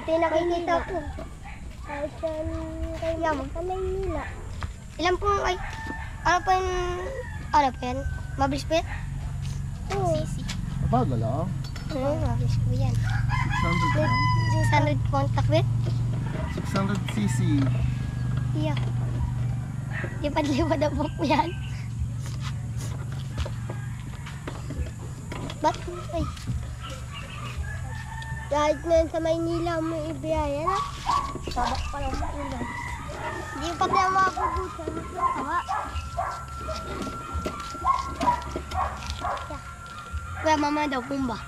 Ito yung nakikita ko. Kahit saan kayo sa Maynila. Ilan po, ay, ano pa yung, ano pa yan? Mabilis pa yan? Oo. Bagal lang. Mabilis po yan. 600 lang. 600 contact bit? 600cc. Iya. Lipad-lipad ang buhok mo yan. Ba't? Ay. Kahit na sa Maynila mo ibiyaya na. Sabak pa lang mo ulan. Hindi pa kaya makagugutan. Tawa. Kuya, mama daw, pumba.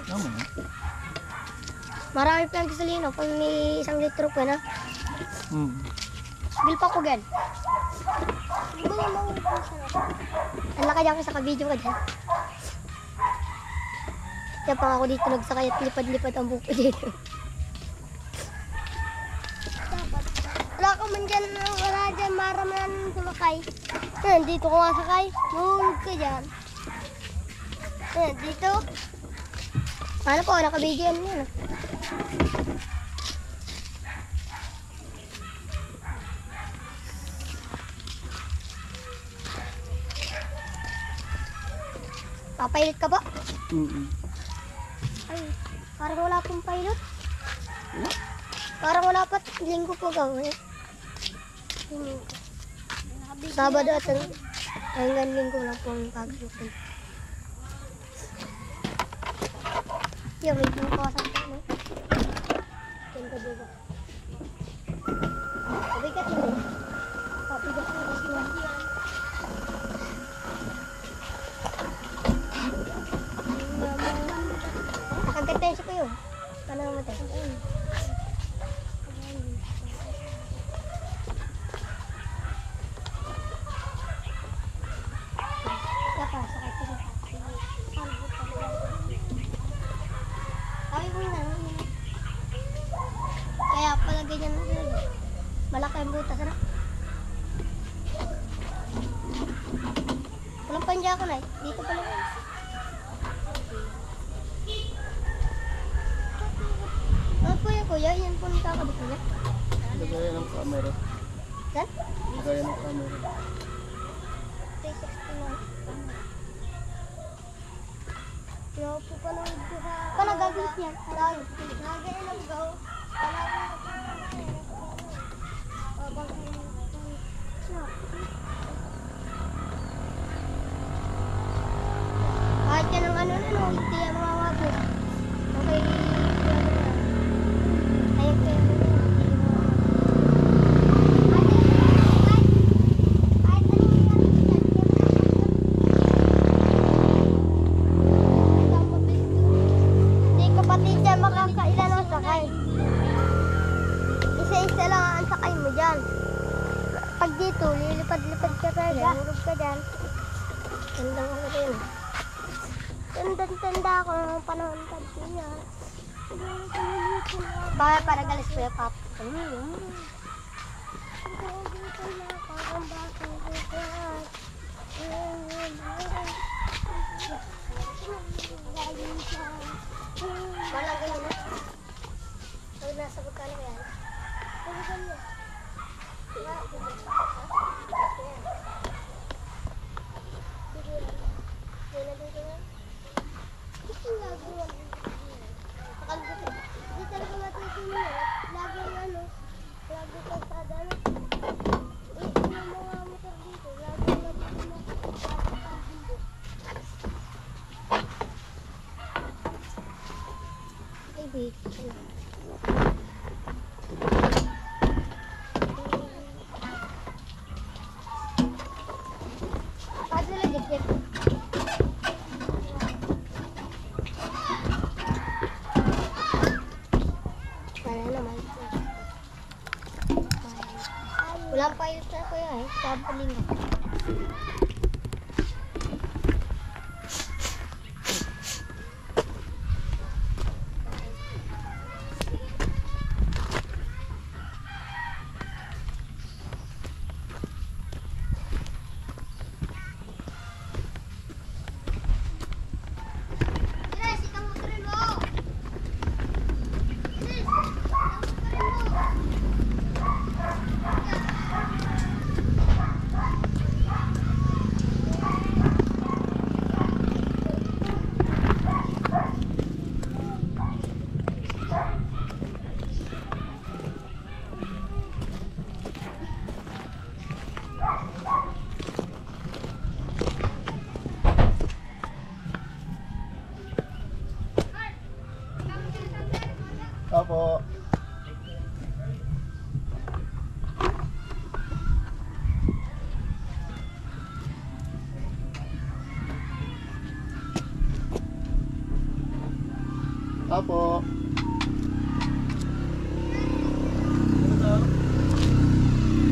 Tama na. Marami pa yung gasolina. Pag may 1 litro ko na. Bil pa ko gan. Ang laki dyan ko sa kabidyo ka dyan. Kaya pa ako dito nagsakay at lipad-lipad ang buko dito. Wala ka man dyan, wala dyan, maraman sumakay. Dito ko nga sakay, mahulog ka dyan. Dito. Ano po, nakabidyo yan yun. Papilot ka ba? Ay, parang wala pong pilot. Parang wala pa, linggo po gawin. Sabado at hanggang linggo lang po ang pag-shoot. Yung may pangkawasan po, no? Ganda diba? Pabigat mo. Pabigat mo. Nakagatan siya kayo. Paano mo tayo? Kapa, sakay ko rin. Sabi ko na. Kaya pala ganyan. Malaki ang butas na. Walang panja ko na eh. Dito pala. Ano po yung kuya? Yan po nakakabit ko na. Lagayan ng camera. Saan? Lagayan ng camera. 369. Yo po pa nang buha. Paano gagawin yan? Gagawin ang go. Kahit yan ang ano, hindi yan mawawagod. Okay. Ayun kayo. Hindi kapatid dyan makakailan ang sakay. Isa-isa lang ang sakay mo dyan. Pag dito, lilipad-lipad ka pa dyan. Hulog ka dyan. Tandang ako rin. Tanda ako ng panahon pag niya. Bakit para galis ko yung pap? Walang ganyan na. Pag nasa bukala ko yan. Pag ganyan. Hindi talaga matutunan. Lagi yung ano, lagi ka sa dano. Yung mga motor dito, lagi yung matutunan. Ay, wait. Paano lang dikit? Walang pilot na kuya eh. Sabuling ako. Opo. Opo.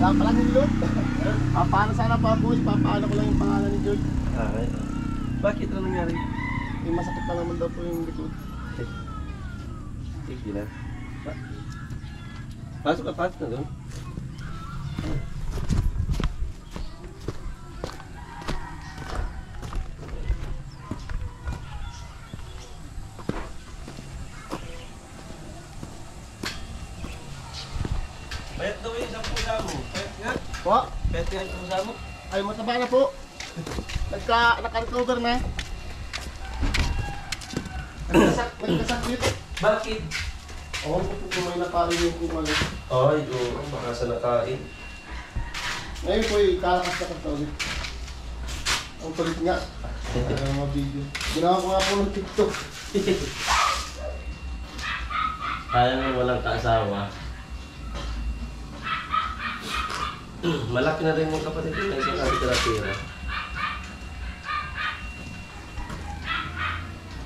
Pala ni Lord. Paano sana pa po, ipapaano ko lang yung pangalan ni George. Ay, bakit ano nangyari? Yung masakit pa naman daw po yung likod. Sige na. Pasok na doon. Payat daw yung isang pusa mo. Payat nga. Po, Payat nga yung pusa mo. ay mataba na po. Naka-recover na. Nagkasakit. Bakit? Awan ko po kung may nakain yung kumali. Ay, oo. Baka sa nakain. Ngayon po kalakas na kanta ulit. Ang palit nga. Ang mga video. Ginawa ko nga po ng TikTok. Kaya mo walang kaasawa. Malaki na rin yung kapatid ko na isang tira-tira.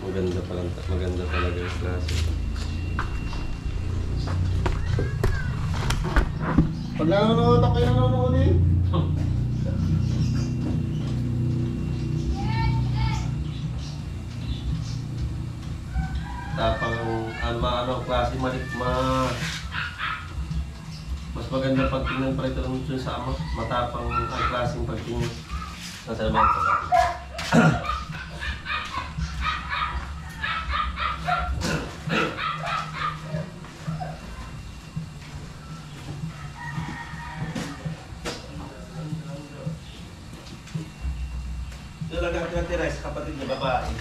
Maganda talaga yung klase. Pag nanonood ako yung nanonood din. Tapang ano klase mas maganda pagtingnan pa rin ito sa ama. Matapang ang klaseng pagtingin. Nasa naman ito. Talagang tira-tira sa kapatid niya babae.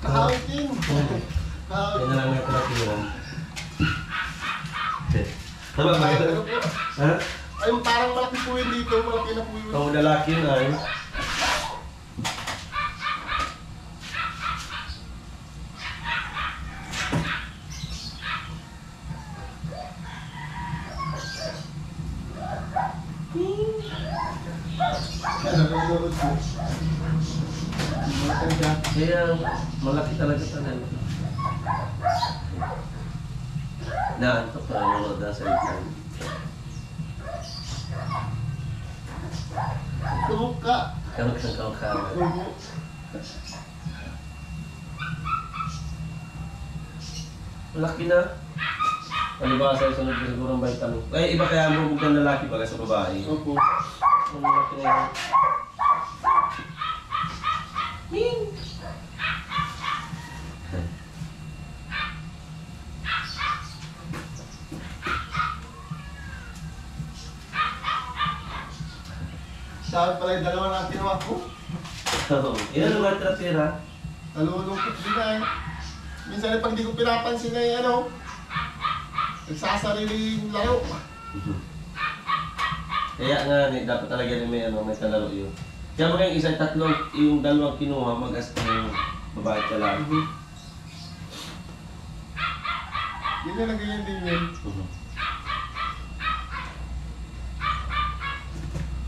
Kahawit din. Yan Kahawit. na lang nga tira-tira. Tama ba? Ano po? Ha? Ay, parang malaki po yun dito. Malaki na po yun. Kung lalaki yun ay... Nanonood po. Maganda. Kaya malaki talaga talaga. Naantok pa yung mga nasa ikan. Tulog ka. Kanok siyang kawakawa. Opo. Malaki na. Palibasa yung sunod ko siguro ang vitamin. Ay, iba kaya mo ng lalaki pala sa babae. Opo. Ang malaki na yan. Sabi pala yung dalawa na kinuha ko. Yan ang mga tira-tira. Nalulungkot din na eh. Minsan pag di ko pinapansin na yung ano, nagsasariling laro. Kaya nga, dapat talaga rin may kalaro yun. Kaya mo kayong isang tatlong, yung dalawang kinuha, mag-as ng babae ka lang. Yun na ganyan din yun.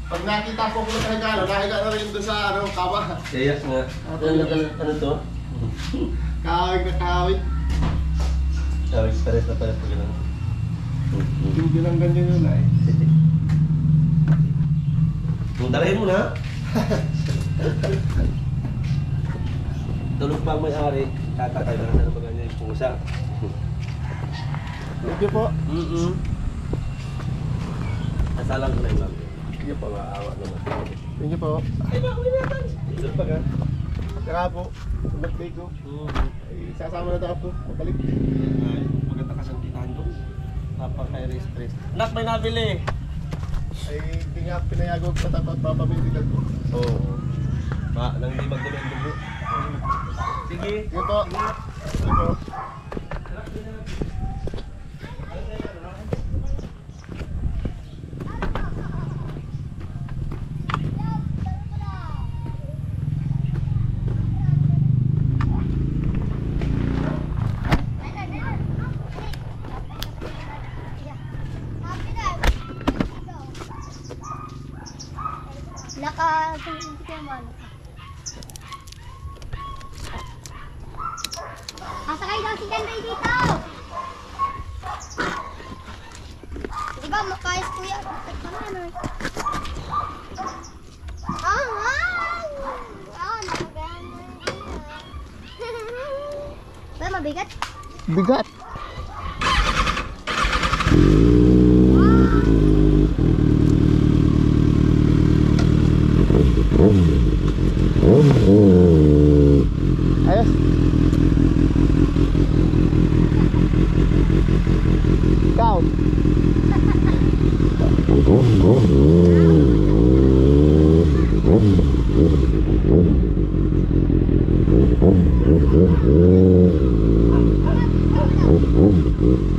Pag nakita ko kung nakahiga na rin doon sa ano, kama. Kaya nga. Ano to? Kahawig na kahawig. Sabi, pares na pares pa gano'n. Hindi lang ganyan yun ay. Dalahin mo na. Tulog pa ang may-ari. Kakatay na natin ba ganyan yung pusa. Thank you po. Nasalang ko na yung mami. Sige pa, maawa naman. Thank you po. Ay, bakuin natin. Tulog pa ka. Saka po, sa birthday ko. Ay, sasama na daw ako. Pabalik. Ay, maganda kasantihan ko. Napaka-stress. Anak, may nabili. Ay, hindi nga pinayago ko pa tapos papabili lang ko. Oo. Nang hindi magdala yung dugo. Sige. Sige po. Sige po. daw si Ganday dito. Di ba, makayas kuya. Bakit pa naman? Ba, mabigat? Bigat. Ayos. Ikaw.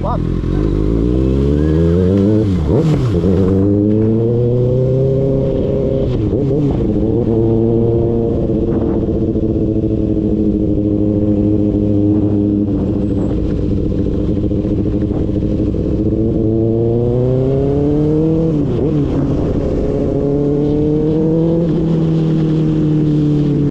What?